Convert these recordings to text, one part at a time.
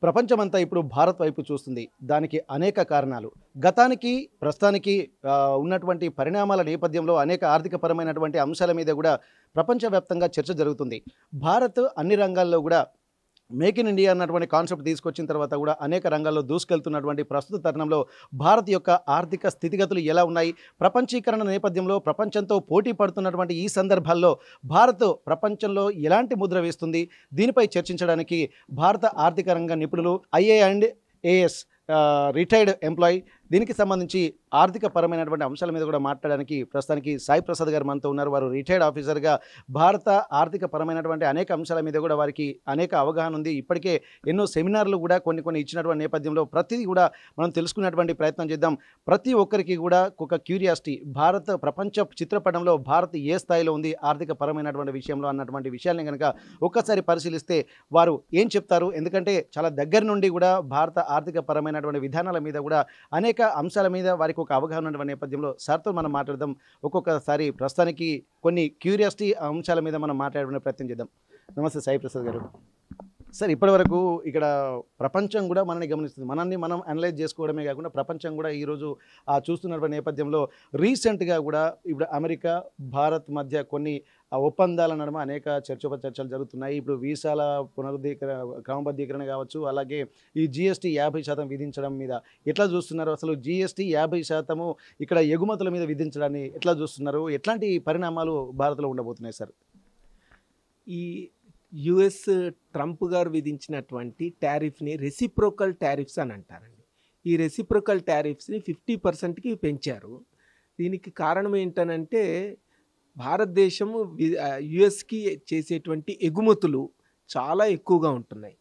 ప్రపంచమంతా ఇప్పుడు భారత్ వైపు చూస్తుంది. దానికి అనేక కారణాలు. గతానికి, ప్రస్తుతానికి ఉన్నటువంటి పరిణామాల నేపథ్యంలో అనేక ఆర్థికపరమైనటువంటి అంశాల మీద గూడా ప్రపంచవ్యాప్తంగా చర్చ జరుగుతుంది. భారత్ అన్ని రంగాల్లో గూడా మేక్ ఇన్ ఇండియా అన్నటువంటి కాన్సెప్ట్ తీసుకొచ్చిన తర్వాత కూడా అనేక రంగాల్లో దూసుకెళ్తున్నటువంటి ప్రస్తుత తరుణంలో భారత్ యొక్క ఆర్థిక స్థితిగతులు ఎలా ఉన్నాయి, ప్రపంచీకరణ నేపథ్యంలో ప్రపంచంతో పోటీ పడుతున్నటువంటి ఈ సందర్భాల్లో భారత్ ప్రపంచంలో ఎలాంటి ముద్ర వేస్తుంది, దీనిపై చర్చించడానికి భారత ఆర్థిక రంగ నిపుణులు IA and AS retired employee, దీనికి సంబంధించి ఆర్థిక పరమైనటువంటి అంశాల మీద కూడా మాట్లాడడానికి ప్రస్తుతానికి సాయి ప్రసాద్ గారు మనతో ఉన్నారు. వారు రిటైర్డ్ ఆఫీసర్గా భారత ఆర్థిక పరమైనటువంటి అనేక అంశాల మీద కూడా వారికి అనేక అవగాహన ఉంది. ఇప్పటికే ఎన్నో సెమినార్లు కూడా కొన్ని ఇచ్చినటువంటి నేపథ్యంలో ప్రతిదీ కూడా మనం తెలుసుకునేటువంటి ప్రయత్నం చేద్దాం. ప్రతి ఒక్కరికి కూడా ఒక క్యూరియాసిటీ, భారత ప్రపంచ చిత్రపటంలో భారత్ ఏ స్థాయిలో ఉంది ఆర్థిక పరమైనటువంటి విషయంలో అన్నటువంటి విషయాల్ని కనుక ఒక్కసారి పరిశీలిస్తే వారు ఏం చెప్తారు, ఎందుకంటే చాలా దగ్గర నుండి కూడా భారత ఆర్థిక పరమైనటువంటి విధానాల మీద కూడా అనేక అంశాల మీద వారికి ఒక అవగాహన ఉన్నటువంటి నేపథ్యంలో సార్తో మనం మాట్లాడదాం. ఒక్కొక్కసారి ప్రస్తుతానికి కొన్ని క్యూరియాసిటీ అంశాల మీద మనం మాట్లాడుకునే ప్రయత్నం చేద్దాం. నమస్తే సాయి ప్రసాద్ గారు. సార్, ఇప్పటివరకు ఇక్కడ ప్రపంచం కూడా మనల్ని గమనిస్తుంది. మనల్ని మనం అనలైజ్ చేసుకోవడమే కాకుండా ప్రపంచం కూడా ఈరోజు చూస్తున్నటువంటి నేపథ్యంలో రీసెంట్గా కూడా ఇప్పుడు అమెరికా, భారత్ మధ్య కొన్ని ఒప్పందాల నడుమ అనేక చర్చలు జరుగుతున్నాయి. ఇప్పుడు వీసాల క్రమబద్ధీకరణ కావచ్చు, అలాగే ఈ GST 50% విధించడం మీద ఎట్లా చూస్తున్నారు? అసలు GST 50% ఇక్కడ ఎగుమతుల మీద విధించడాన్ని ఎట్లా చూస్తున్నారు? ఎట్లాంటి పరిణామాలు భారత్లో ఉండబోతున్నాయి సార్? ఈ యుఎస్ ట్రంప్ గారు విధించినటువంటి టారిఫ్ని రెసిప్రోకల్ టారిఫ్స్ అని అంటారండి. ఈ రెసిప్రోకల్ టారిఫ్స్ని 50%కి పెంచారు. దీనికి కారణం ఏంటనంటే భారతదేశము యుఎస్కి చేసేటువంటి ఎగుమతులు చాలా ఎక్కువగా ఉంటున్నాయి.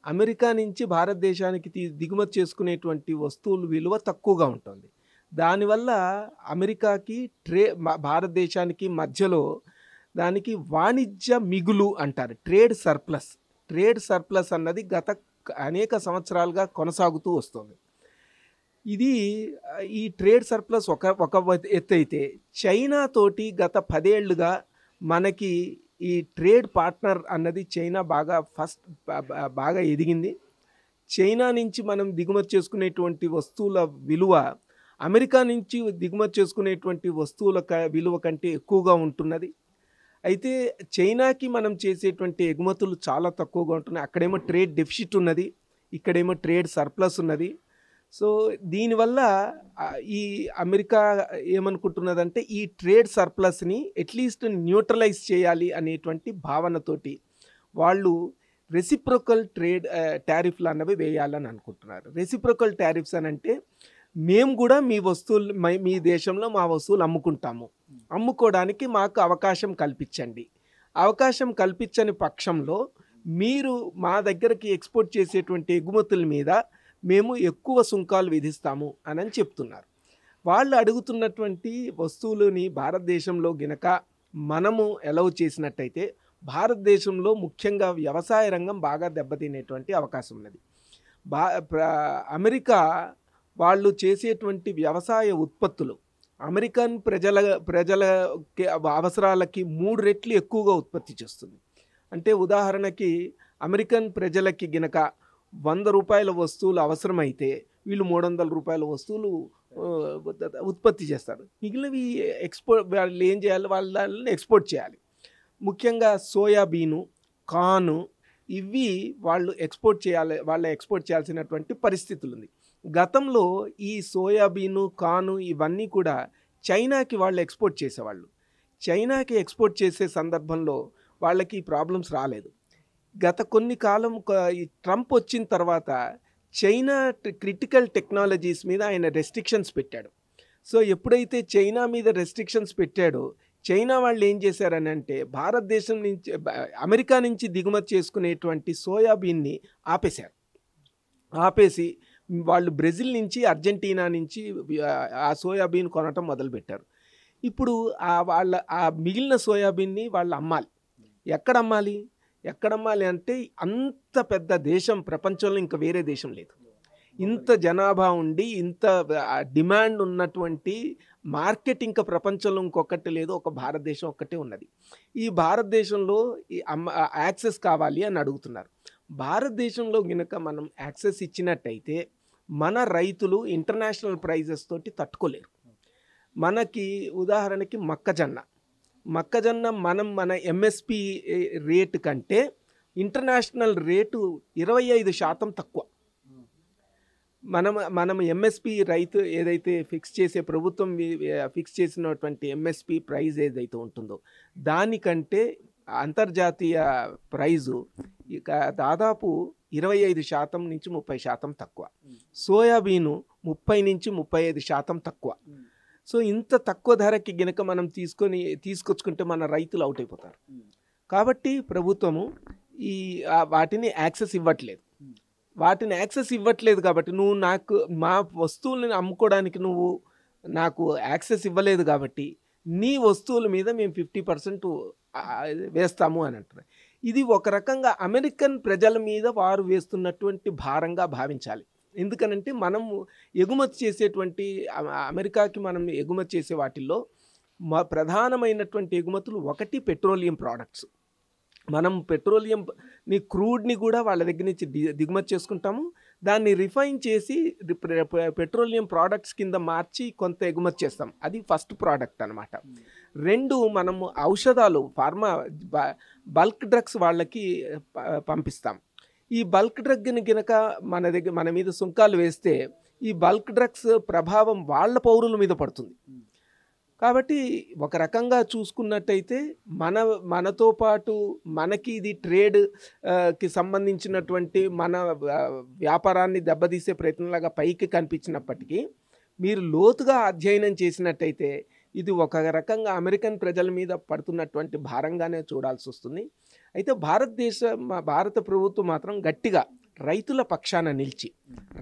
అమెరికా నుంచి భారతదేశానికి దిగుమతి చేసుకునేటువంటి వస్తువుల విలువ తక్కువగా ఉంటుంది. దానివల్ల అమెరికాకి భారతదేశానికి మధ్యలో దానికి వాణిజ్య మిగులు అంటారు, ట్రేడ్ సర్ప్లస్ అన్నది గత అనేక సంవత్సరాలుగా కొనసాగుతూ వస్తుంది. ఇది ఈ ట్రేడ్ సర్ప్లస్ ఒక ఎత్తు అయితే, చైనా తోటి గత 10 ఏళ్లుగా మనకి ఈ ట్రేడ్ పార్ట్నర్ అన్నది చైనా బాగా ఎదిగింది. చైనా నుంచి మనం దిగుమతి చేసుకునేటువంటి వస్తువుల విలువ అమెరికా నుంచి దిగుమతి చేసుకునేటువంటి వస్తువుల విలువ కంటే ఎక్కువగా ఉంటున్నది. అయితే చైనాకి మనం చేసేటువంటి ఎగుమతులు చాలా తక్కువగా ఉంటున్నాయి. అక్కడేమో ట్రేడ్ డెఫిసిట్ ఉన్నది, ఇక్కడేమో ట్రేడ్ సర్ప్లస్ ఉన్నది. సో దీనివల్ల ఈ అమెరికా ఏమనుకుంటున్నదంటే ఈ ట్రేడ్ సర్ప్లస్ని అట్లీస్ట్ న్యూట్రలైజ్ చేయాలి అనేటువంటి భావనతోటి వాళ్ళు రెసిప్రోకల్ టారిఫ్లు అన్నవి వేయాలని అనుకుంటున్నారు. రెసిప్రోకల్ టారిఫ్స్ అని అంటే మేము కూడా మీ దేశంలో మా వస్తువులు అమ్ముకోవడానికి మాకు అవకాశం కల్పించండి. అవకాశం కల్పించని పక్షంలో మీరు మా దగ్గరికి ఎక్స్పోర్ట్ చేసేటువంటి ఎగుమతుల మీద మేము ఎక్కువ సుంకాలు విధిస్తాము అని చెప్తున్నారు. వాళ్ళు అడుగుతున్నటువంటి వస్తువులని భారతదేశంలో గినక మనము అలౌ చేసినట్టయితే భారతదేశంలో ముఖ్యంగా వ్యవసాయ రంగం బాగా దెబ్బతినేటువంటి అవకాశం ఉన్నది. అమెరికా వాళ్ళు చేసేటువంటి వ్యవసాయ ఉత్పత్తులు అమెరికన్ ప్రజల అవసరాలకి 3 రెట్లు ఎక్కువగా ఉత్పత్తి చేస్తుంది. అంటే ఉదాహరణకి అమెరికన్ ప్రజలకి గినక 100 రూపాయల వస్తువులు అవసరమైతే వీళ్ళు 300 రూపాయల వస్తువులు ఉత్పత్తి చేస్తారు. మిగిలినవి వాళ్ళు ఏం చేయాలి, వాళ్ళని ఎక్స్పోర్ట్ చేయాలి. ముఖ్యంగా సోయాబీను, కాను ఇవి వాళ్ళు ఎక్స్పోర్ట్ చేయాల్సినటువంటి పరిస్థితులు ఉంది. గతంలో ఈ సోయాబీను, కాను ఇవన్నీ కూడా చైనాకి వాళ్ళు ఎక్స్పోర్ట్ చేసేవాళ్ళు. చైనాకి ఎక్స్పోర్ట్ చేసే సందర్భంలో వాళ్ళకి ప్రాబ్లమ్స్ రాలేదు. గత కొన్ని కాలం ఈ ట్రంప్ వచ్చిన తర్వాత చైనా క్రిటికల్ టెక్నాలజీస్ మీద ఆయన రెస్ట్రిక్షన్స్ పెట్టాడు. సో ఎప్పుడైతే చైనా మీద రెస్ట్రిక్షన్స్ పెట్టాడో చైనా వాళ్ళు ఏం చేశారని అంటే భారతదేశం నుంచి అమెరికా నుంచి దిగుమతి చేసుకునేటువంటి సోయాబీన్ని ఆపేసి వాళ్ళు బ్రెజిల్ నుంచి, అర్జెంటీనా నుంచి ఆ సోయాబీన్ కొనటం మొదలుపెట్టారు. ఇప్పుడు ఆ మిగిలిన సోయాబీన్ని వాళ్ళు అమ్మాలి. ఎక్కడ అమ్మాలి అంటే అంత పెద్ద దేశం ప్రపంచంలో ఇంకా వేరే దేశం లేదు. ఇంత జనాభా ఉండి ఇంత డిమాండ్ ఉన్నటువంటి మార్కెట్ ఇంకా ప్రపంచంలో ఇంకొకటి లేదు, ఒక భారతదేశం ఒక్కటే ఉన్నది. ఈ భారతదేశంలో యాక్సెస్ కావాలి అని అడుగుతున్నారు. భారతదేశంలో గనుక మనం యాక్సెస్ ఇచ్చినట్టయితే మన రైతులు ఇంటర్నేషనల్ ప్రైజెస్ తోటి తట్టుకోలేరు. మనకి ఉదాహరణకి మొక్కజొన్న మన ఎంఎస్పి రేటు కంటే ఇంటర్నేషనల్ రేటు 25% తక్కువ. మనం ఎంఎస్పి రైతు ఏదైతే ప్రభుత్వం ఫిక్స్ చేసినటువంటి ఎంఎస్పి ప్రైజ్ ఏదైతే ఉంటుందో దానికంటే అంతర్జాతీయ ప్రైజు ఇక దాదాపు 25% నుంచి 30% తక్కువ. సోయాబీను 30 నుంచి 35% తక్కువ. సో ఇంత తక్కువ ధరకి గనక మనం తీసుకొచ్చుకుంటే మన రైతులు అవుట్ అయిపోతారు. కాబట్టి ప్రభుత్వము వాటిని యాక్సెస్ ఇవ్వట్లేదు కాబట్టి మా వస్తువులను అమ్ముకోవడానికి నువ్వు నాకు యాక్సెస్ ఇవ్వలేదు కాబట్టి నీ వస్తువుల మీద మేము 50% వేస్తాము అని అంటున్నారు. ఇది ఒక రకంగా అమెరికన్ ప్రజల మీద వారు వేస్తున్నటువంటి భారంగా భావించాలి. ఎందుకనంటే మనము ఎగుమతి చేసేటువంటి అమెరికాకి మనం ఎగుమతి చేసే వాటిల్లో ప్రధానమైనటువంటి ఎగుమతులు ఒకటి పెట్రోలియం ప్రోడక్ట్స్. మనం పెట్రోలియంని క్రూడ్ని కూడా వాళ్ళ దగ్గర నుంచి దిగుమతి చేసుకుంటాము. దాన్ని రిఫైన్ చేసి పెట్రోలియం ప్రోడక్ట్స్ కింద మార్చి కొంత ఎగుమతి చేస్తాం. అది ఫస్ట్ ప్రోడక్ట్ అనమాట. 2 మనము ఔషధాలు బల్క్ డ్రగ్స్ వాళ్ళకి పంపిస్తాం. ఈ బల్క్ డ్రగ్ని కనుక మన మీద సుంకాలు వేస్తే ఈ బల్క్ డ్రగ్స్ ప్రభావం వాళ్ళ పౌరుల మీద పడుతుంది. కాబట్టి ఒక రకంగా చూసుకున్నట్టయితే మనతో పాటు మనకి ఇది ట్రేడ్కి సంబంధించినటువంటి మన వ్యాపారాన్ని దెబ్బతీసే ప్రయత్నంలాగా పైకి కనిపించినప్పటికీ మీరు లోతుగా అధ్యయనం చేసినట్టయితే ఇది ఒక రకంగా అమెరికన్ ప్రజల మీద పడుతున్నటువంటి భారంగానే చూడాల్సి వస్తుంది. అయితే భారత ప్రభుత్వం మాత్రం గట్టిగా రైతుల పక్షాన నిలిచి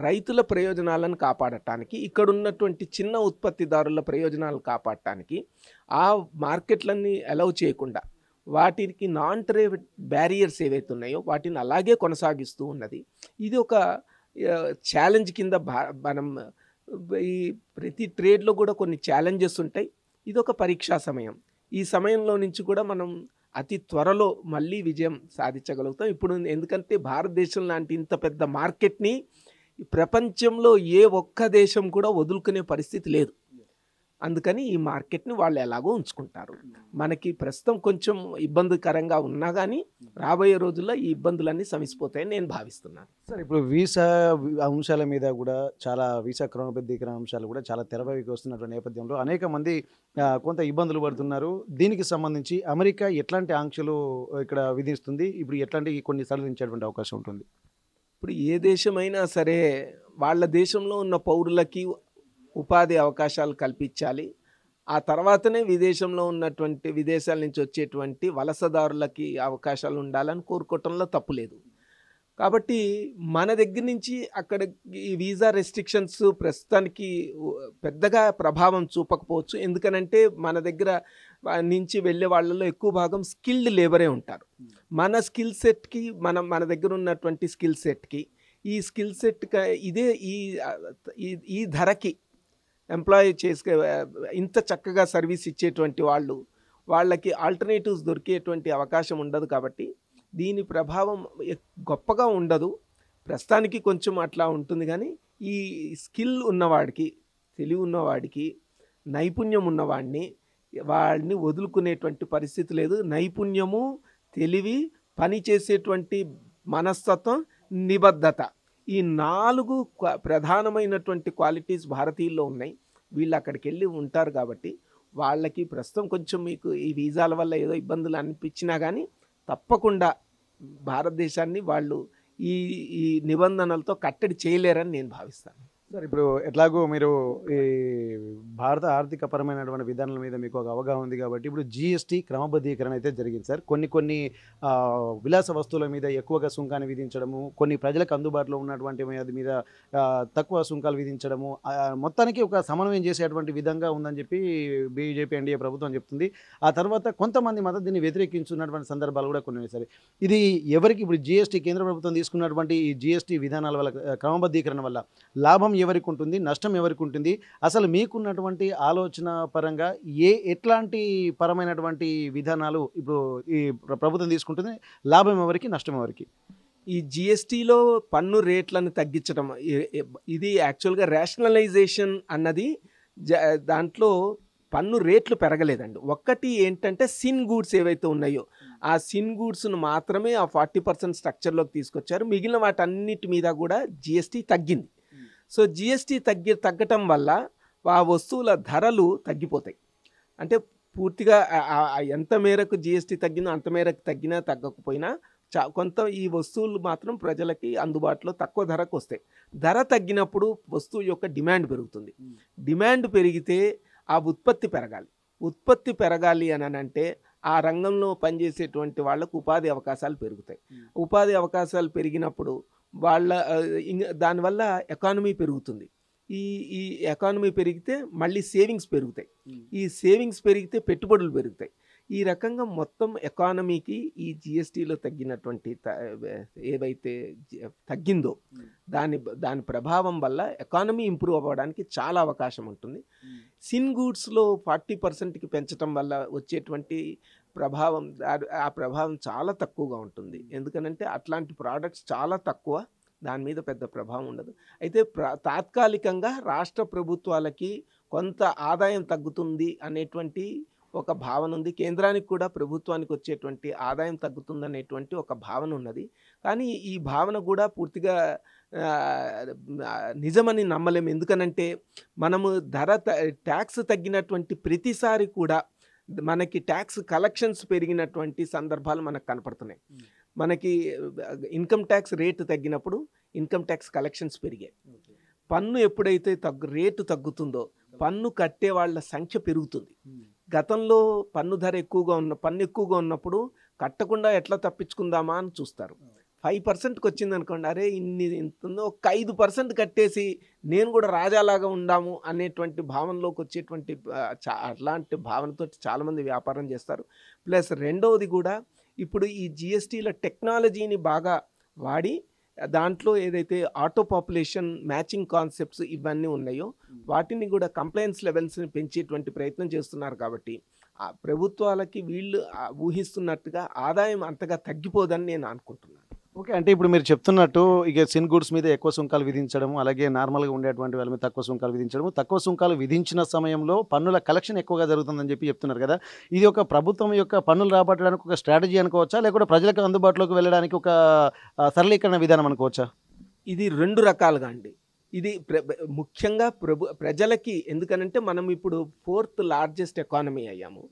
రైతుల ప్రయోజనాలను కాపాడటానికి, ఇక్కడ ఉన్నటువంటి చిన్న ఉత్పత్తిదారుల ప్రయోజనాలను కాపాడటానికి ఆ మార్కెట్లన్నీ అలౌ చేయకుండా వాటికి నాన్ ట్రేడ్ బ్యారియర్స్ ఏవైతే ఉన్నాయో వాటిని అలాగే కొనసాగిస్తూ ఉన్నది. ఇది ఒక ఛాలెంజ్ కింద మనం ఈ ప్రతి ట్రేడ్లో కూడా కొన్ని ఛాలెంజెస్ ఉంటాయి. ఇది ఒక పరీక్షా సమయం. ఈ సమయంలో నుంచి కూడా మనం అతి త్వరలో మళ్ళీ విజయం సాధించగలుగుతాం. ఇప్పుడు ఎందుకంటే భారతదేశం లాంటి ఇంత పెద్ద మార్కెట్ని ప్రపంచంలో ఏ ఒక్క దేశం కూడా వదులుకునే పరిస్థితి లేదు. అందుకని ఈ మార్కెట్ని వాళ్ళు ఎలాగో ఉంచుకుంటారు. మనకి ప్రస్తుతం కొంచెం ఇబ్బందికరంగా ఉన్నా కానీ రాబోయే రోజుల్లో ఈ ఇబ్బందులన్నీ సమసిపోతాయని నేను భావిస్తున్నాను. సార్, ఇప్పుడు వీసా అంశాల మీద కూడా వీసా క్రమబద్ధీకరణ అంశాలు కూడా చాలా తెరపైకి వస్తున్నటువంటి నేపథ్యంలో అనేక మంది కొంత ఇబ్బందులు పడుతున్నారు. దీనికి సంబంధించి అమెరికా ఎట్లాంటి ఆంక్షలు ఇక్కడ విధిస్తుంది, ఇప్పుడు ఎట్లాంటి కొన్ని సడలించేటువంటి అవకాశం ఉంటుంది? ఇప్పుడు ఏ దేశమైనా సరే వాళ్ళ దేశంలో ఉన్న పౌరులకి ఉపాధి అవకాశాలు కల్పించాలి. ఆ తర్వాతనే విదేశాల నుంచి వచ్చేటువంటి వలసదారులకి అవకాశాలు ఉండాలని కోరుకోవటంలో తప్పు లేదు. కాబట్టి మన దగ్గర నుంచి అక్కడ ఈ వీసా రెస్ట్రిక్షన్స్ ప్రస్తుతానికి పెద్దగా ప్రభావం చూపకపోవచ్చు. ఎందుకనంటే మన దగ్గర నుంచి వెళ్ళే వాళ్ళలో ఎక్కువ భాగం స్కిల్డ్ లేబరే ఉంటారు. మన స్కిల్ సెట్కి మన దగ్గర ఉన్నటువంటి స్కిల్ సెట్కి ఈ స్కిల్ సెట్ ఇదే ఈ ధరకి ఎంప్లాయ్ ఇంత చక్కగా సర్వీస్ ఇచ్చేటువంటి వాళ్ళకి ఆల్టర్నేటివ్స్ దొరికేటువంటి అవకాశం ఉండదు. కాబట్టి దీని ప్రభావం గొప్పగా ఉండదు. ప్రస్తుతానికి కొంచెం అట్లా ఉంటుంది. కానీ ఈ స్కిల్ ఉన్నవాడికి, తెలివి ఉన్నవాడికి, నైపుణ్యం వాడిని వదులుకునేటువంటి పరిస్థితి లేదు. నైపుణ్యము, తెలివి, పని చేసేటువంటి మనస్తత్వం, నిబద్ధత, ఈ 4 ప్రధానమైనటువంటి క్వాలిటీస్ భారతీయుల్లో ఉన్నాయి. వీళ్ళు అక్కడికి వెళ్ళి ఉంటారు కాబట్టి వాళ్ళకి ప్రస్తుతం కొంచెం మీకు ఈ వీసాల వల్ల ఏదో ఇబ్బందులు అనిపించినా కానీ తప్పకుండా భారతదేశాన్ని వాళ్ళు ఈ నిబంధనలతో కట్టడి చేయలేరని నేను భావిస్తాను. సార్, ఇప్పుడు ఎట్లాగో మీరు ఈ భారత ఆర్థిక పరమైనటువంటి విధానాల మీద మీకు ఒక అవగాహన ఉంది కాబట్టి ఇప్పుడు జిఎస్టీ క్రమబద్ధీకరణ అయితే జరిగింది సార్. కొన్ని విలాస వస్తువుల మీద ఎక్కువగా సుంకాన్ని విధించడము, కొన్ని ప్రజలకు అందుబాటులో ఉన్నటువంటి మీద తక్కువ సుంకాలు విధించడము, మొత్తానికి ఒక సమన్వయం చేసేటువంటి విధంగా ఉందని చెప్పి బీజేపీ ఎన్డీఏ ప్రభుత్వం చెప్తుంది. ఆ తర్వాత కొంతమంది మాత్రం దీన్ని వ్యతిరేకించున్నటువంటి సందర్భాలు కూడా కొన్ని సరే. ఇది ఎవరికి ఇప్పుడు జిఎస్టీ కేంద్ర ప్రభుత్వం తీసుకున్నటువంటి ఈ జిఎస్టీ విధానాల వల్ల, క్రమబద్ధీకరణ వల్ల లాభం ఎవరికి ఉంటుంది, నష్టం ఎవరికి ఉంటుంది, అసలు మీకున్నటువంటి ఆలోచన పరంగా ఎట్లాంటి పరమైనటువంటి విధానాలు ఇప్పుడు ఈ ప్రభుత్వం తీసుకుంటుంది, లాభం ఎవరికి, నష్టం ఎవరికి? ఈ జిఎస్టీలో పన్ను రేట్లను తగ్గించడం ఇది యాక్చువల్గా రేషనలైజేషన్ అన్నది దాంట్లో పన్ను రేట్లు పెరగలేదండి. ఒక్కటి ఏంటంటే సిన్ గూడ్స్ ఏవైతే ఉన్నాయో ఆ సిన్ గూడ్స్ను మాత్రమే ఆ 40% స్ట్రక్చర్లోకి తీసుకొచ్చారు. మిగిలిన వాటన్నిటి మీద కూడా జిఎస్టీ తగ్గింది. సో జిఎస్టీ తగ్గటం వల్ల ఆ వస్తువుల ధరలు తగ్గిపోతాయి. అంటే పూర్తిగా ఎంత మేరకు జిఎస్టీ తగ్గిందో అంత మేరకు తగ్గినా తగ్గకపోయినా కొంత ఈ వస్తువులు మాత్రం ప్రజలకి అందుబాటులో తక్కువ ధరకు వస్తాయి. ధర తగ్గినప్పుడు వస్తువు యొక్క డిమాండ్ పెరుగుతుంది. డిమాండ్ పెరిగితే ఆ ఉత్పత్తి పెరగాలి. ఉత్పత్తి పెరగాలి అని అంటే ఆ రంగంలో పనిచేసేటువంటి వాళ్ళకు ఉపాధి అవకాశాలు పెరుగుతాయి. ఉపాధి అవకాశాలు పెరిగినప్పుడు దానివల్ల ఎకానమీ పెరుగుతుంది. ఈ ఎకానమీ పెరిగితే మళ్ళీ సేవింగ్స్ పెరుగుతాయి. ఈ సేవింగ్స్ పెరిగితే పెట్టుబడులు పెరుగుతాయి. ఈ రకంగా మొత్తం ఎకానమీకి ఈ జిఎస్టీలో తగ్గినటువంటి ఏవైతే తగ్గిందో దాని ప్రభావం వల్ల ఎకానమీ ఇంప్రూవ్ అవ్వడానికి చాలా అవకాశం ఉంటుంది. సిన్ గూడ్స్లో 40%కి పెంచడం వల్ల వచ్చేటువంటి ప్రభావం ఆ ప్రభావం చాలా తక్కువగా ఉంటుంది. ఎందుకనంటే అట్లాంటి ప్రోడక్ట్స్ చాలా తక్కువ, దాని మీద పెద్ద ప్రభావం ఉండదు. అయితే తాత్కాలికంగా రాష్ట్ర ప్రభుత్వాలకి కొంత ఆదాయం తగ్గుతుంది అనేటువంటి ఒక భావన ఉంది. కేంద్రానికి కూడా ప్రభుత్వానికి వచ్చేటువంటి ఆదాయం తగ్గుతుంది అనేటువంటి ఒక భావన ఉన్నది. కానీ ఈ భావన కూడా పూర్తిగా నిజమని నమ్మలేము. ఎందుకనంటే మనము ట్యాక్స్ తగ్గినటువంటి ప్రతిసారి కూడా మనకి ట్యాక్స్ కలెక్షన్స్ పెరిగినటువంటి సందర్భాలు మనకు కనపడుతున్నాయి. మనకి ఇన్కమ్ ట్యాక్స్ రేటు తగ్గినప్పుడు ఇన్కమ్ ట్యాక్స్ కలెక్షన్స్ పెరిగాయి. పన్ను ఎప్పుడైతే రేటు తగ్గుతుందో పన్ను కట్టే వాళ్ళ సంఖ్య పెరుగుతుంది. గతంలో పన్ను ఎక్కువగా ఉన్నప్పుడు కట్టకుండా ఎట్లా తప్పించుకుందామా అని చూస్తారు. 5%కి వచ్చింది అనుకోండి, అరే ఇంతుందో ఒక 5% కట్టేసి నేను కూడా రాజాలాగా ఉండాము అనేటువంటి భావనలోకి వచ్చేటువంటి అట్లాంటి భావనతో చాలామంది వ్యాపారం చేస్తారు. ప్లస్ రెండవది కూడా ఇప్పుడు ఈ జిఎస్టీల టెక్నాలజీని బాగా వాడి దాంట్లో ఏదైతే ఆటో పాపులేషన్ మ్యాచింగ్ కాన్సెప్ట్స్ ఇవన్నీ ఉన్నాయో వాటిని కూడా కంప్లైన్స్ లెవెల్స్ని పెంచేటువంటి ప్రయత్నం చేస్తున్నారు. కాబట్టి ఆ ప్రభుత్వాలకి వీళ్ళు ఊహిస్తున్నట్టుగా ఆదాయం అంతగా తగ్గిపోదని నేను అనుకుంటున్నాను. ఓకే, అంటే ఇప్పుడు మీరు చెప్తున్నట్టు ఇక సిన్ గూడ్స్ మీద ఎక్కువ సుంకాలు విధించడం, అలాగే నార్మల్గా ఉండేటువంటి వాళ్ళ మీద తక్కువ సుంకాలు విధించడం, తక్కువ సుంకాలు విధించిన సమయంలో పన్నుల కలెక్షన్ ఎక్కువగా జరుగుతుందని చెప్తున్నారు కదా. ఇది ఒక ప్రభుత్వం యొక్క పన్నులు రాబట్టడానికి ఒక స్ట్రాటజీ అనుకోవచ్చా, లేకపోతే ప్రజలకు అందుబాటులోకి వెళ్ళడానికి ఒక సరళీకరణ విధానం అనుకోవచ్చా? ఇది 2 రకాలుగా అండి. ఇది ముఖ్యంగా ప్రజలకి, ఎందుకనంటే మనం ఇప్పుడు 4th లార్జెస్ట్ ఎకానమీ అయ్యాము.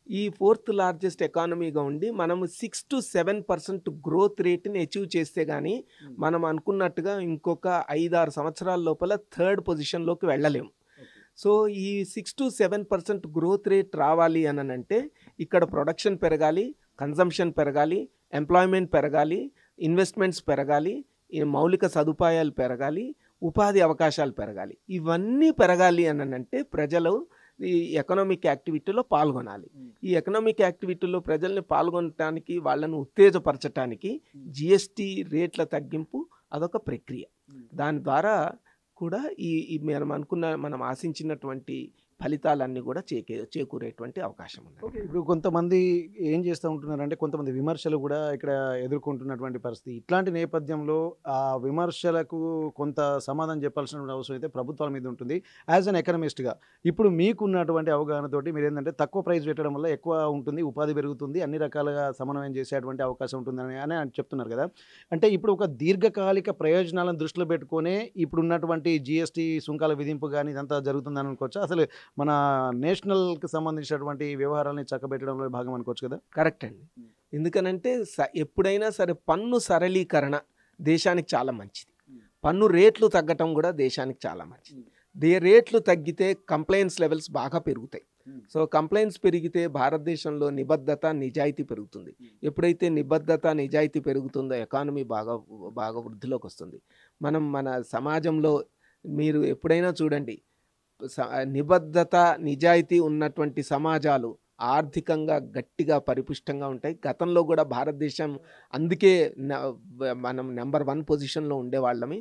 ఈ 4th లార్జెస్ట్ ఎకానమీగా ఉండి మనము 6 to 7% గ్రోత్ రేట్ని అచీవ్ చేస్తే కానీ మనం అనుకున్నట్టుగా ఇంకొక 5-6 సంవత్సరాల లోపల 3rd పొజిషన్లోకి వెళ్ళలేము. సో ఈ 6 to 7% గ్రోత్ రేట్ రావాలి అని అంటే ఇక్కడ ప్రొడక్షన్ పెరగాలి, కన్జంప్షన్ పెరగాలి, ఎంప్లాయ్మెంట్ పెరగాలి, ఇన్వెస్ట్మెంట్స్ పెరగాలి, మౌలిక సదుపాయాలు పెరగాలి, ఉపాధి అవకాశాలు పెరగాలి. ఇవన్నీ పెరగాలి అని అంటే ప్రజలు ఈ ఎకనామిక్ యాక్టివిటీలో పాల్గొనాలి. ఈ ఎకనామిక్ యాక్టివిటీలో ప్రజల్ని పాల్గొనటానికి, వాళ్ళను ఉత్తేజపరచడానికి జిఎస్టీ రేట్ల తగ్గింపు అదొక ప్రక్రియ. దాని ద్వారా కూడా మనం ఆశించినటువంటి ఫలితాలన్నీ కూడా చేకూరేటువంటి అవకాశం ఉంది. ఓకే, ఇప్పుడు కొంతమంది ఏం చేస్తూ ఉంటున్నారంటే కొంతమంది విమర్శలు కూడా ఇక్కడ ఎదుర్కొంటున్నటువంటి పరిస్థితి. ఇట్లాంటి నేపథ్యంలో ఆ విమర్శలకు కొంత సమాధానం చెప్పాల్సిన అవసరం అయితే ప్రభుత్వాల మీద ఉంటుంది. యాజ్ అన్ ఎకనమిస్ట్గా ఇప్పుడు మీకున్నటువంటి అవగాహనతోటి మీరు ఏంటంటే తక్కువ ప్రైస్ పెట్టడం వల్ల ఎక్కువ ఉంటుంది, ఉపాధి పెరుగుతుంది, అన్ని రకాలుగా సమన్వయం చేసేటువంటి అవకాశం ఉంటుందని అని చెప్తున్నారు కదా. అంటే ఇప్పుడు ఒక దీర్ఘకాలిక ప్రయోజనాలను దృష్టిలో పెట్టుకునే ఇప్పుడు ఉన్నటువంటి జిఎస్టీ సుంకాల విధింపు కానీ ఇదంతా జరుగుతుందని అనుకోవచ్చు. అసలు మన నేషనల్కి సంబంధించినటువంటి వ్యవహారాలని చక్కబెట్టడంలో భాగం అనుకోవచ్చు కదా. కరెక్ట్ అండి. ఎందుకనంటే ఎప్పుడైనా సరే పన్ను సరళీకరణ దేశానికి చాలా మంచిది. పన్ను రేట్లు తగ్గటం కూడా దేశానికి చాలా మంచిది. రేట్లు తగ్గితే కంప్లైన్స్ లెవెల్స్ బాగా పెరుగుతాయి. సో కంప్లైంట్స్ పెరిగితే భారతదేశంలో నిబద్ధత, నిజాయితీ పెరుగుతుంది. ఎప్పుడైతే నిబద్ధత, నిజాయితీ పెరుగుతుందో ఎకానమీ బాగా వృద్ధిలోకి వస్తుంది. మన సమాజంలో మీరు ఎప్పుడైనా చూడండి, నిబద్ధత, నిజాయితీ ఉన్నటువంటి సమాజాలు ఆర్థికంగా గట్టిగా పరిపుష్టంగా ఉంటాయి. గతంలో కూడా భారతదేశం అందుకే మనం నెంబర్ 1 పొజిషన్లో ఉండేవాళ్ళమి.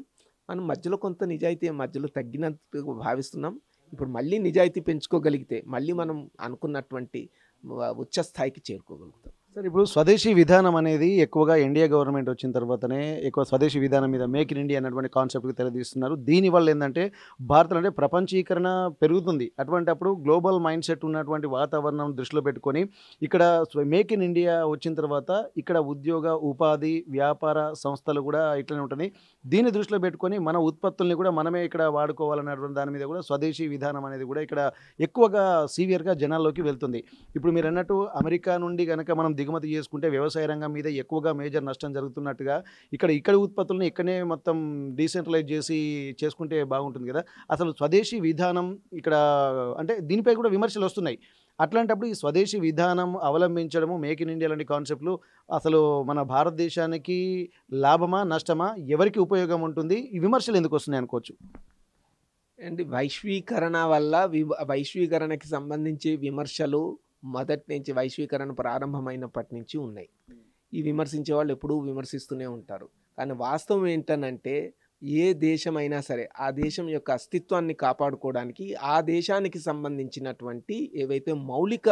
మనం మధ్యలో కొంత నిజాయితీ మధ్యలో తగ్గినట్టు భావిస్తున్నాం. ఇప్పుడు మళ్ళీ నిజాయితీ పెంచుకోగలిగితే మళ్ళీ మనం అనుకున్నటువంటి ఉచ్చ స్థాయికి చేరుకోగలుగుతాం. సార్ ఇప్పుడు స్వదేశీ విధానం అనేది ఎక్కువగా ఇండియా గవర్నమెంట్ వచ్చిన తర్వాతనే ఎక్కువ స్వదేశీ విధానం మీద మేక్ ఇన్ ఇండియా అన్నటువంటి కాన్సెప్ట్కి తెరదీస్తున్నారు. దీనివల్ల ఏంటంటే భారత్ అంటే ప్రపంచీకరణ పెరుగుతుంది. అటువంటప్పుడు గ్లోబల్ మైండ్ సెట్ ఉన్నటువంటి వాతావరణం దృష్టిలో పెట్టుకొని ఇక్కడ మేక్ ఇన్ ఇండియా వచ్చిన తర్వాత ఇక్కడ ఉద్యోగ ఉపాధి వ్యాపార సంస్థలు కూడా ఇట్లనే ఉంటుంది. దీన్ని దృష్టిలో పెట్టుకొని మన ఉత్పత్తుల్ని కూడా మనమే ఇక్కడ వాడుకోవాలన్నటువంటి దాని మీద కూడా స్వదేశీ విధానం అనేది కూడా ఇక్కడ ఎక్కువగా సీవియర్గా జనాల్లోకి వెళ్తుంది. ఇప్పుడు మీరు అన్నట్టు అమెరికా నుండి కనుక మనం దిగుమతి చేసుకుంటే వ్యవసాయ రంగం మీద ఎక్కువగా మేజర్ నష్టం జరుగుతున్నట్టుగా ఇక్కడ ఉత్పత్తులను ఇక్కడనే మొత్తం డీసెంట్రలైజ్ చేసి చేసుకుంటే బాగుంటుంది కదా. అసలు స్వదేశీ విధానం ఇక్కడ అంటే దీనిపై కూడా విమర్శలు వస్తున్నాయి. అట్లాంటప్పుడు ఈ స్వదేశీ విధానం అవలంబించడము మేక్ ఇన్ ఇండియా లాంటి కాన్సెప్ట్లు అసలు మన భారతదేశానికి లాభమా నష్టమా, ఎవరికి ఉపయోగం ఉంటుంది, ఈ విమర్శలు ఎందుకు వస్తున్నాయి అనుకోవచ్చు? అండ్ వైశ్వీకరణ వల్ల వైశ్వీకరణకి సంబంధించి విమర్శలు మొదటి నుంచి వైశ్వీకరణ ప్రారంభమైనప్పటి నుంచి ఉన్నాయి. ఈ విమర్శించే వాళ్ళు ఎప్పుడూ విమర్శిస్తూనే ఉంటారు. కానీ వాస్తవం ఏంటనంటే ఏ దేశమైనా సరే ఆ దేశం యొక్క అస్తిత్వాన్ని కాపాడుకోవడానికి ఆ దేశానికి సంబంధించినటువంటి ఏవైతే మౌలిక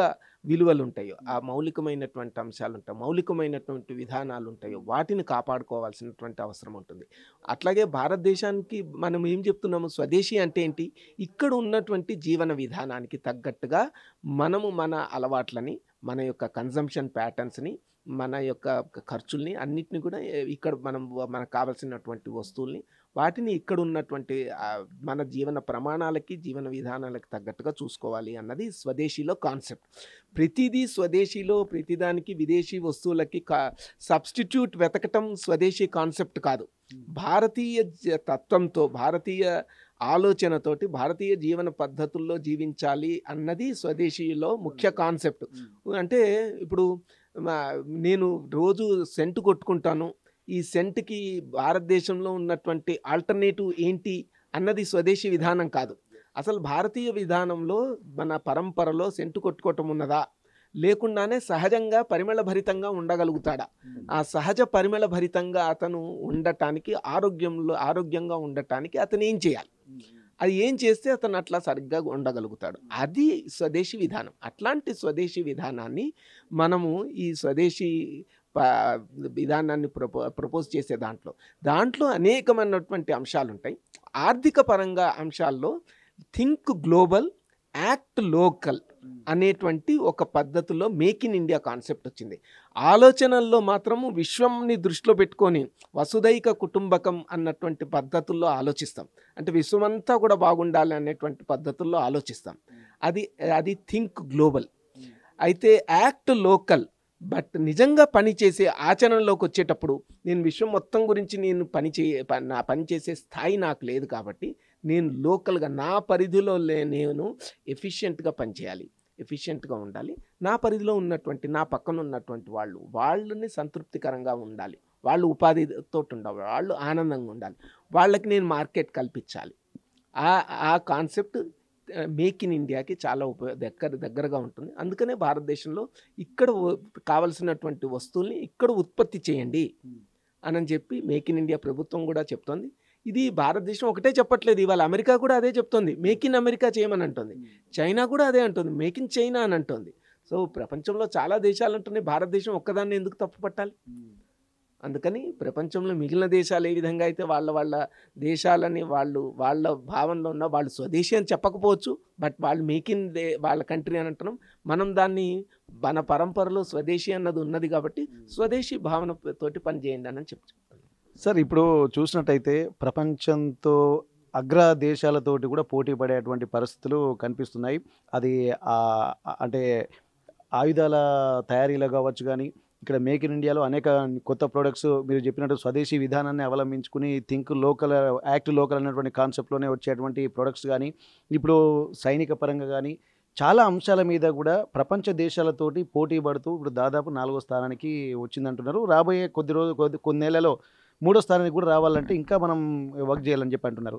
విలువలు ఉంటాయో, ఆ మౌలికమైనటువంటి అంశాలు ఉంటాయో, మౌలికమైనటువంటి విధానాలు ఉంటాయో వాటిని కాపాడుకోవాల్సినటువంటి అవసరం ఉంటుంది. అట్లాగే భారతదేశానికి మనం ఏం చెప్తున్నాము, స్వదేశీ అంటే ఏంటి, ఇక్కడ ఉన్నటువంటి జీవన విధానానికి తగ్గట్టుగా మనము మన అలవాట్లని, మన యొక్క కన్జంప్షన్ ప్యాటర్న్స్ని, మన యొక్క ఖర్చుల్ని అన్నిటిని కూడా ఇక్కడ మనకు కావాల్సినటువంటి వస్తువుల్ని వాటిని ఇక్కడ ఉన్నటువంటి మన జీవన ప్రమాణాలకి జీవన విధానాలకు తగ్గట్టుగా చూసుకోవాలి అన్నది స్వదేశీలో కాన్సెప్ట్. ప్రతిదీ స్వదేశీలో ప్రతిదానికి విదేశీ వస్తువులకి సబ్స్టిట్యూట్ వెతకటం స్వదేశీ కాన్సెప్ట్ కాదు. భారతీయ తత్వంతో, భారతీయ ఆలోచనతోటి, భారతీయ జీవన పద్ధతుల్లో జీవించాలి అన్నది స్వదేశీలో ముఖ్య కాన్సెప్ట్. అంటే ఇప్పుడు నేను రోజు సెంటు కొట్టుకుంటాను, ఈ సెంటుకి భారతదేశంలో ఉన్నటువంటి ఆల్టర్నేటివ్ ఏంటి అన్నది స్వదేశీ విధానం కాదు. అసలు భారతీయ విధానంలో మన పరంపరలో సెంటు కొట్టుకోవటం ఉన్నదా, లేకుండానే సహజంగా పరిమళభరితంగా ఉండగలుగుతాడా, ఆ సహజ పరిమళభరితంగా అతను ఉండటానికి, ఆరోగ్యంగా ఉండటానికి అతను ఏం చేయాలి, అది ఏం చేస్తే అతను అట్లా సరిగ్గా ఉండగలుగుతాడు, అది స్వదేశీ విధానం. అట్లాంటి స్వదేశీ విధానాన్ని మనము ఈ స్వదేశీ విధానాన్ని ప్రపోజ్ చేసే దాంట్లో అనేకమైనటువంటి అంశాలు ఉంటాయి. ఆర్థిక పరంగా అంశాల్లో థింక్ గ్లోబల్, యాక్ట్ లోకల్ అనేటువంటి ఒక పద్ధతిలో మేక్ ఇన్ ఇండియా కాన్సెప్ట్ వచ్చింది. ఆలోచనల్లో మాత్రము విశ్వంని దృష్టిలో పెట్టుకొని వసుదైక కుటుంబకం అన్నటువంటి పద్ధతుల్లో ఆలోచిస్తాం. అంటే విశ్వమంతా కూడా బాగుండాలి అనేటువంటి పద్ధతుల్లో ఆలోచిస్తాం. అది థింక్ గ్లోబల్. అయితే యాక్ట్ లోకల్, బట్ నిజంగా పనిచేసే ఆచరణలోకి వచ్చేటప్పుడు నేను విశ్వం మొత్తం గురించి నా పనిచేసే స్థాయి నాకు లేదు కాబట్టి నేను లోకల్గా నా పరిధిలో నేను ఎఫిషియెంట్గా పనిచేయాలి, ఎఫిషియెంట్గా ఉండాలి. నా పరిధిలో ఉన్నటువంటి, నా పక్కన ఉన్నటువంటి వాళ్ళని సంతృప్తికరంగా ఉండాలి, వాళ్ళు ఉపాధితో ఉండాలి, వాళ్ళు ఆనందంగా ఉండాలి, వాళ్ళకి నేను మార్కెట్ కల్పించాలి. ఆ కాన్సెప్ట్ మేక్ ఇన్ ఇండియాకి చాలా దగ్గరగా ఉంటుంది. అందుకనే భారతదేశంలో ఇక్కడ కావలసినటువంటి వస్తువుల్ని ఇక్కడ ఉత్పత్తి చేయండి అని చెప్పి మేక్ ఇన్ ఇండియా ప్రభుత్వం కూడా చెప్తోంది. ఇది భారతదేశం ఒకటే చెప్పట్లేదు, ఇవాళ అమెరికా కూడా అదే చెప్తోంది, మేక్ ఇన్ అమెరికా చేయమని అంటుంది. చైనా కూడా అదే అంటుంది, మేక్ ఇన్ చైనా అని అంటుంది. సో ప్రపంచంలో చాలా దేశాలు ఉంటున్నాయి, భారతదేశం ఒక్కదాన్ని ఎందుకు తప్పు పట్టాలి? అందుకని ప్రపంచంలో మిగిలిన దేశాలు ఏ విధంగా అయితే వాళ్ళ దేశాలని వాళ్ళ భావనలో ఉన్న వాళ్ళు స్వదేశీ అని చెప్పకపోవచ్చు, బట్ వాళ్ళు మేక్ ఇన్ వాళ్ళ కంట్రీ అని అంటున్నాం. మనం దాన్ని మన పరంపరలో స్వదేశీ అన్నది ఉన్నది కాబట్టి స్వదేశీ భావనతోటి పనిచేయండి అని చెప్తాను. సార్ ఇప్పుడు చూసినట్టయితే ప్రపంచంతో అగ్ర దేశాలతోటి కూడా పోటీ పడేటువంటి పరిస్థితులు కనిపిస్తున్నాయి. అది అంటే ఆయుధాల తయారీలో కావచ్చు, కానీ ఇక్కడ మేక్ ఇన్ ఇండియాలో అనేక కొత్త ప్రోడక్ట్స్ మీరు చెప్పినట్టు స్వదేశీ విధానాన్ని అవలంబించుకుని థింక్ లోకల్, యాక్ట్ లోకల్ అనేటువంటి కాన్సెప్ట్లోనే వచ్చేటువంటి ప్రోడక్ట్స్ కానీ, ఇప్పుడు సైనిక పరంగా కానీ చాలా అంశాల మీద కూడా ప్రపంచ దేశాలతోటి పోటీ పడుతూ ఇప్పుడు దాదాపు 4వ స్థానానికి వచ్చిందంటున్నారు. రాబోయే కొన్ని నెలలో 3వ స్థానానికి కూడా రావాలంటే ఇంకా మనం వర్క్ చేయాలని చెప్పి అంటున్నారు.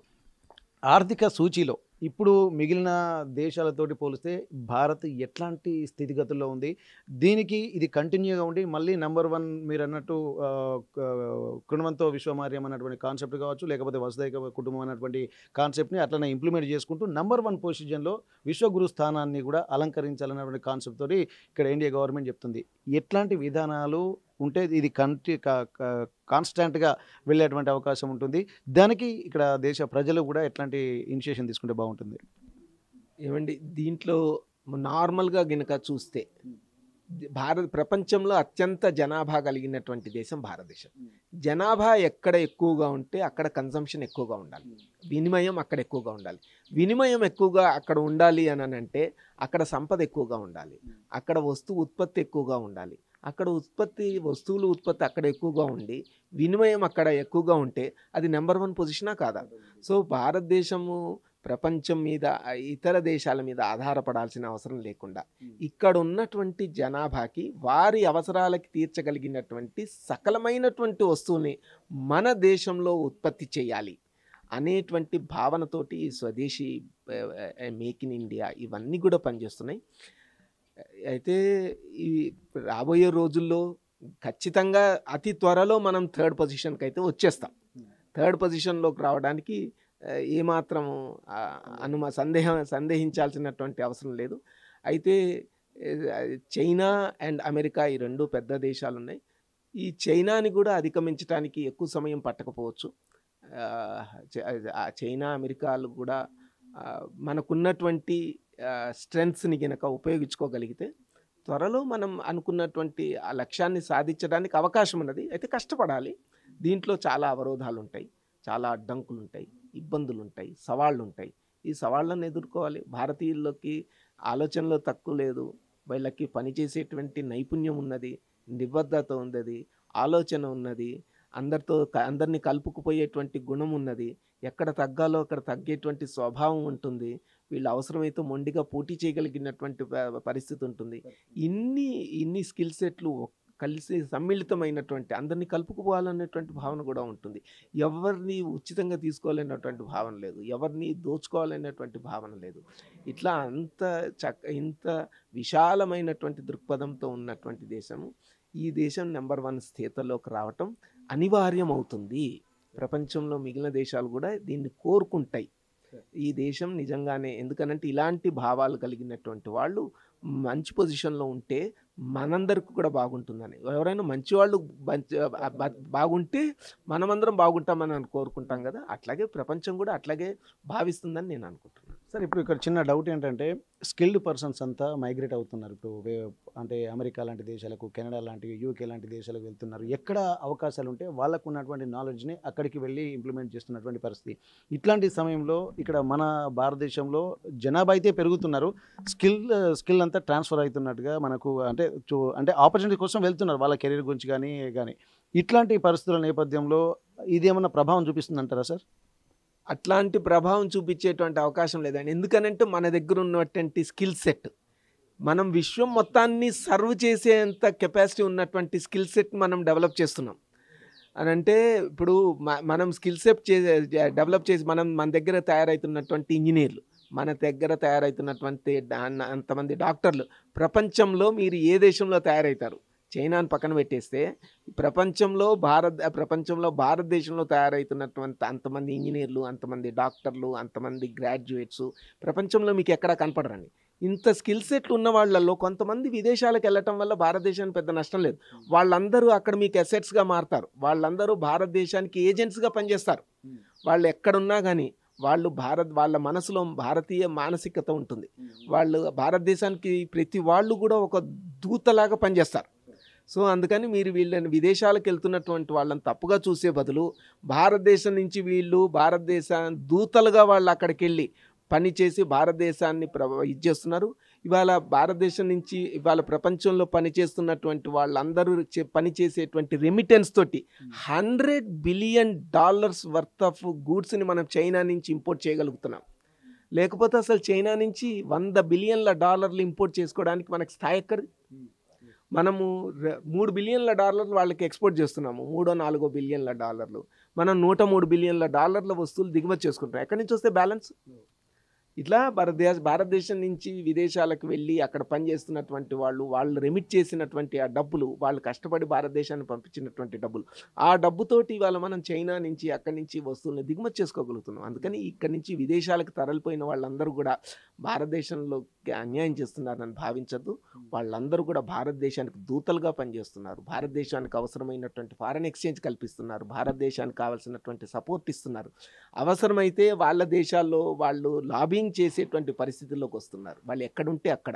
ఆర్థిక సూచీలో ఇప్పుడు మిగిలిన దేశాలతోటి పోలిస్తే భారత్ ఎట్లాంటి స్థితిగతుల్లో ఉంది? దీనికి ఇది కంటిన్యూగా ఉండి మళ్ళీ నంబర్ 1 మీరన్నట్టు కృణవంతో విశ్వమార్యం అన్నటువంటి కాన్సెప్ట్ కావచ్చు, లేకపోతే వసుదైక కుటుంబం అన్నటువంటి కాన్సెప్ట్‌ని అట్లనే ఇంప్లిమెంట్ చేసుకుంటూ నంబర్ 1 పొజిషన్‌లో విశ్వగురు స్థానాన్ని కూడా అలంకరించాలన్నటువంటి కాన్సెప్ట్ తోటి ఇక్కడ ఇండియా గవర్నమెంట్ చెప్తుంది. ఎట్లాంటి విధానాలు ఉంటే ఇది కాన్స్టాంట్‌గా వెళ్ళేటువంటి అవకాశం ఉంటుంది? దానికి ఇక్కడ దేశ ప్రజలు కూడా ఎట్లాంటి ఇనిషియేషన్ తీసుకుంటే బాగుంటుంది? ఏమండి దీంట్లో నార్మల్‌గా గనుక చూస్తే ప్రపంచంలో అత్యంత జనాభా కలిగినటువంటి దేశం భారతదేశం. జనాభా ఎక్కడ ఎక్కువగా ఉంటే అక్కడ కన్సంప్షన్ ఎక్కువగా ఉండాలి, వినిమయం అక్కడ ఎక్కువగా ఉండాలి. వినిమయం ఎక్కువగా అక్కడ ఉండాలి అని అంటే అక్కడ సంపద ఎక్కువగా ఉండాలి, అక్కడ ఉత్పత్తి ఎక్కువగా ఉండాలి. అక్కడ వస్తువులు ఉత్పత్తి అక్కడ ఎక్కువగా ఉండి వినిమయం అక్కడ ఎక్కువగా ఉంటే అది నెంబర్ 1 పొజిషనా కాదా? సో భారతదేశము ప్రపంచం మీద ఇతర దేశాల మీద ఆధారపడాల్సిన అవసరం లేకుండా ఇక్కడ ఉన్నటువంటి జనాభాకి వారి అవసరాలకి తీర్చగలిగినటువంటి సకలమైనటువంటి వస్తువుని మన దేశంలో ఉత్పత్తి చేయాలి అనేటువంటి భావనతోటి ఈ స్వదేశీ మేక్ ఇన్ ఇండియా ఇవన్నీ కూడా పనిచేస్తున్నాయి. అయితే ఈ రాబోయే రోజుల్లో ఖచ్చితంగా అతి త్వరలో మనం 3rd పొజిషన్కి అయితే వచ్చేస్తాం. 3rd పొజిషన్లోకి రావడానికి ఏమాత్రం సందేహించాల్సినటువంటి అవసరం లేదు. అయితే చైనా అండ్ అమెరికా ఈ 2 పెద్ద దేశాలు ఉన్నాయి. ఈ చైనాని కూడా అధిగమించడానికి ఎక్కువ సమయం పట్టకపోవచ్చు. చైనా అమెరికాలు కూడా మనకున్నటువంటి స్ట్రెంగ్త్స్ని గనక ఉపయోగించుకోగలిగితే త్వరలో మనం అనుకున్నటువంటి ఆ లక్ష్యాన్ని సాధించడానికి అవకాశం ఉన్నది. అయితే కష్టపడాలి. దీంట్లో చాలా అవరోధాలు ఉంటాయి, చాలా అడ్డంకులు ఉంటాయి, ఇబ్బందులు ఉంటాయి, సవాళ్ళు ఉంటాయి. ఈ సవాళ్ళను ఎదుర్కోవాలి. భారతీయుల్లోకి ఆలోచనలో తక్కువ లేదు, వీళ్ళకి పనిచేసేటువంటి నైపుణ్యం ఉన్నది, నిబద్ధత ఉన్నది, ఆలోచన ఉన్నది, అందరినీ కలుపుకుపోయేటువంటి గుణం ఉన్నది, ఎక్కడ తగ్గాలో అక్కడ తగ్గేటువంటి స్వభావం ఉంటుంది, వీళ్ళు అవసరమైతే మొండిగా పోటీ చేయగలిగినటువంటి పరిస్థితి ఉంటుంది. ఇన్ని స్కిల్ సెట్లు కలిసి సమ్మిళితమైనటువంటి అందరినీ కలుపుకుపోవాలనేటువంటి భావన కూడా ఉంటుంది. ఎవరిని ఉచితంగా తీసుకోవాలనేటువంటి భావన లేదు, ఎవరిని దోచుకోవాలనేటువంటి భావన లేదు. ఇట్లా ఇంత విశాలమైనటువంటి దృక్పథంతో ఉన్నటువంటి దేశము, ఈ దేశం నెంబర్ 1 స్థితిలోకి రావటం అనివార్యం అవుతుంది. ప్రపంచంలో మిగిలిన దేశాలు కూడా దీన్ని కోరుకుంటాయి. ఈ దేశం నిజంగానే, ఎందుకనంటే ఇలాంటి భావాలు కలిగినటువంటి వాళ్ళు మంచి పొజిషన్లో ఉంటే మనందరికి కూడా బాగుంటుందని. ఎవరైనా మంచి వాళ్ళు బాగుంటే మనమందరం బాగుంటామని కోరుకుంటాం కదా, అట్లాగే ప్రపంచం కూడా అట్లాగే భావిస్తుందని నేను అనుకుంటున్నాను. సార్ ఇప్పుడు ఇక్కడ చిన్న డౌట్ ఏంటంటే స్కిల్డ్ పర్సన్స్ అంతా మైగ్రేట్ అవుతున్నారు. ఇప్పుడు అంటే అమెరికా లాంటి దేశాలకు, కెనడా లాంటి, యూకే లాంటి దేశాలకు వెళ్తున్నారు. ఎక్కడ అవకాశాలు ఉంటే వాళ్ళకు ఉన్నటువంటి నాలెడ్జ్ని అక్కడికి వెళ్ళి ఇంప్లిమెంట్ చేస్తున్నటువంటి పరిస్థితి. ఇట్లాంటి సమయంలో ఇక్కడ మన భారతదేశంలో జనాభా అయితే పెరుగుతున్నారు, స్కిల్ అంతా ట్రాన్స్ఫర్ అవుతున్నట్టుగా మనకు అంటే ఆపర్చునిటీ కోసం వెళ్తున్నారు వాళ్ళ కెరీర్ గురించి కానీ ఇట్లాంటి పరిస్థితుల నేపథ్యంలో ఇదేమన్నా ప్రభావం చూపిస్తుందంటారా సార్? అట్లాంటి ప్రభావం చూపించేటువంటి అవకాశం లేదండి. ఎందుకనంటే మన దగ్గర ఉన్నటువంటి స్కిల్ సెట్, మనం విశ్వం మొత్తాన్ని సర్వ్ చేసేంత కెపాసిటీ ఉన్నటువంటి స్కిల్ సెట్ మనం డెవలప్ చేస్తున్నాం అని అంటే, ఇప్పుడు మనం స్కిల్ సెట్ డెవలప్ చేసి మన దగ్గర తయారవుతున్నటువంటి ఇంజనీర్లు, మన దగ్గర తయారవుతున్నటువంటి అంతమంది డాక్టర్లు, ప్రపంచంలో మీరు ఏ దేశంలో తయారవుతారు? చైనాను పక్కన పెట్టేస్తే ప్రపంచంలో భారతదేశంలో తయారవుతున్నటువంటి అంతమంది ఇంజనీర్లు, అంతమంది డాక్టర్లు, అంతమంది గ్రాడ్యుయేట్స్ ప్రపంచంలో మీకు ఎక్కడా కనపడరండి. ఇంత స్కిల్ సెట్లు ఉన్న వాళ్ళల్లో కొంతమంది విదేశాలకు వెళ్ళటం వల్ల భారతదేశానికి పెద్ద నష్టం లేదు. వాళ్ళందరూ అక్కడ మీకు అసెట్స్గా మారుతారు, వాళ్ళందరూ భారతదేశానికి ఏజెంట్స్గా పనిచేస్తారు. వాళ్ళు ఎక్కడున్నా కానీ వాళ్ళ మనసులో భారతీయ మానసికత ఉంటుంది. వాళ్ళు భారతదేశానికి ప్రతి వాళ్ళు కూడా ఒక దూతలాగా పనిచేస్తారు. సో అందుకని మీరు వీళ్ళని విదేశాలకు వెళ్తున్నటువంటి వాళ్ళని తప్పుగా చూసే బదులు భారతదేశం నుంచి భారతదేశ దూతలుగా వాళ్ళు అక్కడికి వెళ్ళి పనిచేసి భారతదేశాన్ని చేస్తున్నారు. ఇవాళ భారతదేశం నుంచి ఇవాళ ప్రపంచంలో పనిచేస్తున్నటువంటి వాళ్ళందరూ పనిచేసేటువంటి రెమిటెన్స్ తోటి $100 బిలియన్ వర్త్ ఆఫ్ గూడ్స్ని మనం చైనా నుంచి ఇంపోర్ట్ చేయగలుగుతున్నాం. లేకపోతే అసలు చైనా నుంచి $100 బిలియన్ ఇంపోర్ట్ చేసుకోవడానికి మనకు స్థాయి ఎక్కడిది? మనము $3 బిలియన్ వాళ్ళకి ఎక్స్పోర్ట్ చేస్తున్నాము, $3-4 బిలియన్. మనం $103 బిలియన్ వస్తువులు దిగుమతి చేసుకుంటాం. ఎక్కడి నుంచి వస్తే బ్యాలెన్స్? ఇట్లా భారతదేశం నుంచి విదేశాలకు వెళ్ళి అక్కడ పనిచేస్తున్నటువంటి వాళ్ళు రెమిట్ చేసినటువంటి ఆ డబ్బులు, వాళ్ళు కష్టపడి భారతదేశాన్ని పంపించినటువంటి డబ్బులు, ఆ డబ్బుతోటి ఇవాళ మనం చైనా నుంచి అక్కడి నుంచి వస్తువులను దిగుమతి చేసుకోగలుగుతున్నాం. అందుకని ఇక్కడి నుంచి విదేశాలకు తరలిపోయిన వాళ్ళందరూ కూడా భారతదేశంలోకి అన్యాయం చేస్తున్నారని భావించద్దు. వాళ్ళందరూ కూడా భారతదేశానికి దూతలుగా పనిచేస్తున్నారు, భారతదేశానికి అవసరమైనటువంటి ఫారెన్ ఎక్స్చేంజ్ కల్పిస్తున్నారు, భారతదేశానికి కావాల్సినటువంటి సపోర్ట్ ఇస్తున్నారు. అవసరమైతే వాళ్ళ దేశాల్లో వాళ్ళు లాబింగ్ చేసేటువంటి పరిస్థితుల్లోకి వస్తున్నారు, వాళ్ళు ఎక్కడుంటే అక్కడ.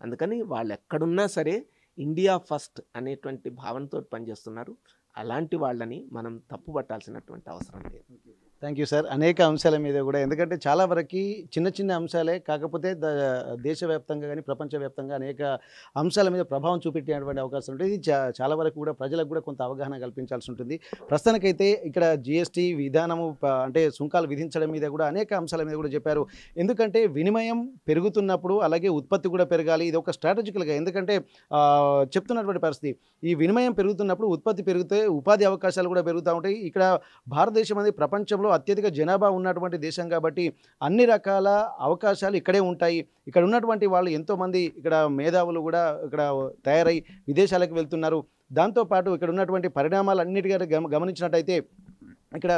అందుకని వాళ్ళు ఎక్కడున్నా సరే ఇండియా ఫస్ట్ అనేటువంటి భావనతో పనిచేస్తున్నారు. అలాంటి వాళ్ళని మనం తప్పు పట్టాల్సినటువంటి అవసరం లేదు. Thank you sir. అనేక అంశాల మీద కూడా, ఎందుకంటే చాలా వరకు చిన్న చిన్న అంశాలే కాకపోతే దేశవ్యాప్తంగా కానీ ప్రపంచవ్యాప్తంగా అనేక అంశాల మీద ప్రభావం చూపెట్టేటువంటి అవకాశం ఉంటుంది. ఇది చాలా వరకు కూడా ప్రజలకు కూడా కొంత అవగాహన కల్పించాల్సి ఉంటుంది. ప్రస్తుతానికైతే ఇక్కడ జిఎస్టీ విధానము అంటే సుంకాలు విధించడం మీద కూడా అనేక అంశాల మీద కూడా చెప్పారు. ఎందుకంటే వినిమయం పెరుగుతున్నప్పుడు అలాగే ఉత్పత్తి కూడా పెరగాలి. ఇది ఒక స్ట్రాటజికల్గా, ఎందుకంటే చెప్తున్నటువంటి పరిస్థితి, ఈ వినిమయం పెరుగుతున్నప్పుడు ఉత్పత్తి పెరిగితే ఉపాధి అవకాశాలు కూడా పెరుగుతూ ఉంటాయి. ఇక్కడ భారతదేశం అనేది ప్రపంచంలో అత్యధిక జనాభా ఉన్నటువంటి దేశం కాబట్టి అన్ని రకాల అవకాశాలు ఇక్కడే ఉంటాయి. ఇక్కడ ఉన్నటువంటి వాళ్ళు ఎంతోమంది ఇక్కడ మేధావులు కూడా ఇక్కడ తయారై విదేశాలకు వెళ్తున్నారు. దాంతోపాటు ఇక్కడ ఉన్నటువంటి పరిణామాలన్నిటిగా గమనించినట్టయితే ఇక్కడ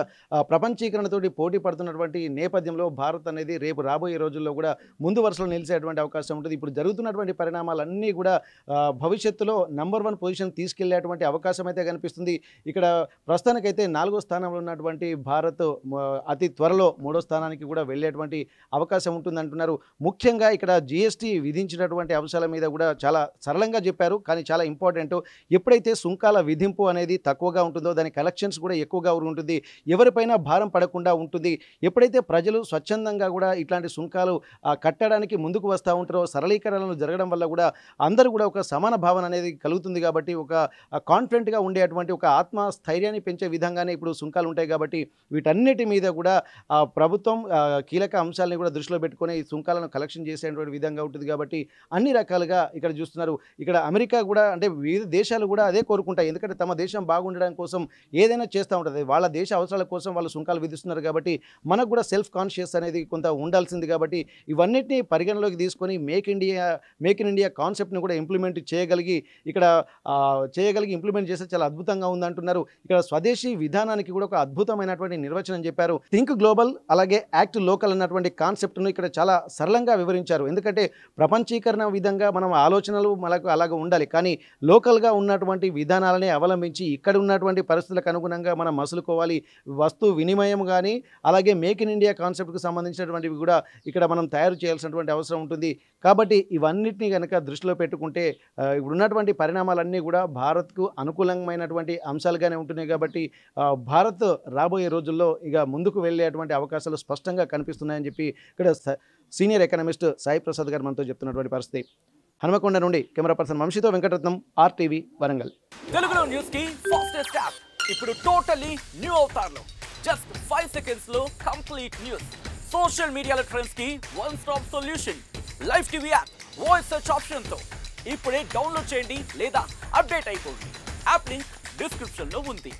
ప్రపంచీకరణతోటి పోటీ పడుతున్నటువంటి నేపథ్యంలో భారత్ అనేది రేపు రాబోయే రోజుల్లో కూడా ముందు వరుసలో నిలిచేటువంటి అవకాశం ఉంటుంది. ఇప్పుడు జరుగుతున్నటువంటి పరిణామాలన్నీ కూడా భవిష్యత్తులో నంబర్ 1 పొజిషన్ తీసుకెళ్లేటువంటి అవకాశం అయితే కనిపిస్తుంది. ఇక్కడ ప్రస్తుతానికైతే 4వ స్థానంలో ఉన్నటువంటి భారత్ అతి త్వరలో 3వ స్థానానికి కూడా వెళ్ళేటువంటి అవకాశం ఉంటుందంటున్నారు. ముఖ్యంగా ఇక్కడ జిఎస్టీ విధించినటువంటి అంశాల మీద కూడా చాలా సరళంగా చెప్పారు, కానీ చాలా ఇంపార్టెంట్. ఎప్పుడైతే సుంకాల విధింపు అనేది తక్కువగా ఉంటుందో దాని కలెక్షన్స్ కూడా ఎక్కువగా ఉంటుంది, ఎవరిపైనా భారం పడకుండా ఉంటుంది. ఎప్పుడైతే ప్రజలు స్వచ్ఛందంగా కూడా ఇట్లాంటి సుంకాలు కట్టడానికి ముందుకు వస్తూ ఉంటారో, సరళీకరణలు జరగడం వల్ల కూడా అందరూ కూడా ఒక సమాన భావన అనేది కలుగుతుంది. కాబట్టి ఒక కాన్ఫిడెంట్గా ఉండేటువంటి ఒక ఆత్మస్థైర్యాన్ని పెంచే విధంగానే ఇప్పుడు సుంకాలు ఉంటాయి. కాబట్టి వీటన్నిటి మీద కూడా ప్రభుత్వం కీలక అంశాలని కూడా దృష్టిలో పెట్టుకొని ఈ సుంకాలను కలెక్షన్ చేసేటువంటి విధంగా ఉంటుంది. కాబట్టి అన్ని రకాలుగా ఇక్కడ చూస్తున్నారు. ఇక్కడ అమెరికా కూడా, అంటే వివిధ దేశాలు కూడా అదే కోరుకుంటాయి. ఎందుకంటే తమ దేశం బాగుండడం కోసం ఏదైనా చేస్తూ ఉంటుంది. వాళ్ళ దేశ అవసరాల కోసం వాళ్ళు సుంకాలు విధిస్తున్నారు. కాబట్టి మనకు కూడా సెల్ఫ్ కాన్షియస్ అనేది కొంత ఉండాల్సింది. కాబట్టి ఇవన్నిటిని పరిగణలోకి తీసుకొని మేక్ ఇన్ ఇండియా కాన్సెప్ట్ని కూడా ఇంప్లిమెంట్ చేయగలిగి ఇంప్లిమెంట్ చేస్తే చాలా అద్భుతంగా ఉందంటున్నారు. ఇక్కడ స్వదేశీ విధానానికి కూడా ఒక అద్భుతమైనటువంటి నిర్వచనం చెప్పారు. థింక్ గ్లోబల్ అలాగే యాక్ట్ లోకల్ అన్నటువంటి కాన్సెప్ట్ను ఇక్కడ చాలా సరళంగా వివరించారు. ఎందుకంటే ప్రపంచీకరణ విధంగా మనం ఆలోచనలు మనకు అలాగే ఉండాలి, కానీ లోకల్గా ఉన్నటువంటి విధానాలని అవలంబించి ఇక్కడ ఉన్నటువంటి పరిస్థితులకు అనుగుణంగా మనం మసులుకోవాలి. వస్తు వినిమయం కానీ అలాగే మేక్ ఇన్ ఇండియా కాన్సెప్ట్కి సంబంధించినటువంటివి కూడా ఇక్కడ మనం తయారు చేయాల్సినటువంటి అవసరం ఉంటుంది. కాబట్టి ఇవన్నిటిని కనుక దృష్టిలో పెట్టుకుంటే ఇప్పుడు ఉన్నటువంటి పరిణామాలన్నీ కూడా భారత్కు అనుకూలమైనటువంటి అంశాలుగానే ఉంటున్నాయి. కాబట్టి భారత్ రాబోయే రోజుల్లో ఇక ముందుకు వెళ్ళేటువంటి అవకాశాలు స్పష్టంగా కనిపిస్తున్నాయని చెప్పి ఇక్కడ సీనియర్ ఎకనామిస్ట్ సాయి ప్రసాద్ గారు మనతో చెప్తున్నటువంటి పరిస్థితి. హనుమకొండ నుండి కెమెరా పర్సన్ వంశీతో వెంకటరత్నం, RTV వరంగల్. తెలుగులో న్యూస్ కి ఫాస్టెస్ట్ యాప్ ఇప్పుడు టోటలీ న్యూ అవతార్లో జస్ట్ 5 seconds లో కంప్లీట్ న్యూస్, సోషల్ మీడియాలో ట్రెండ్స్ కి one stop solution, live TV app, voice search option తో ఇప్పుడే డౌన్లోడ్ చేయండి లేదా అప్డేట్ అయిపోండి. యాప్ లింక్ డిస్క్రిప్షన్ లో ఉంది.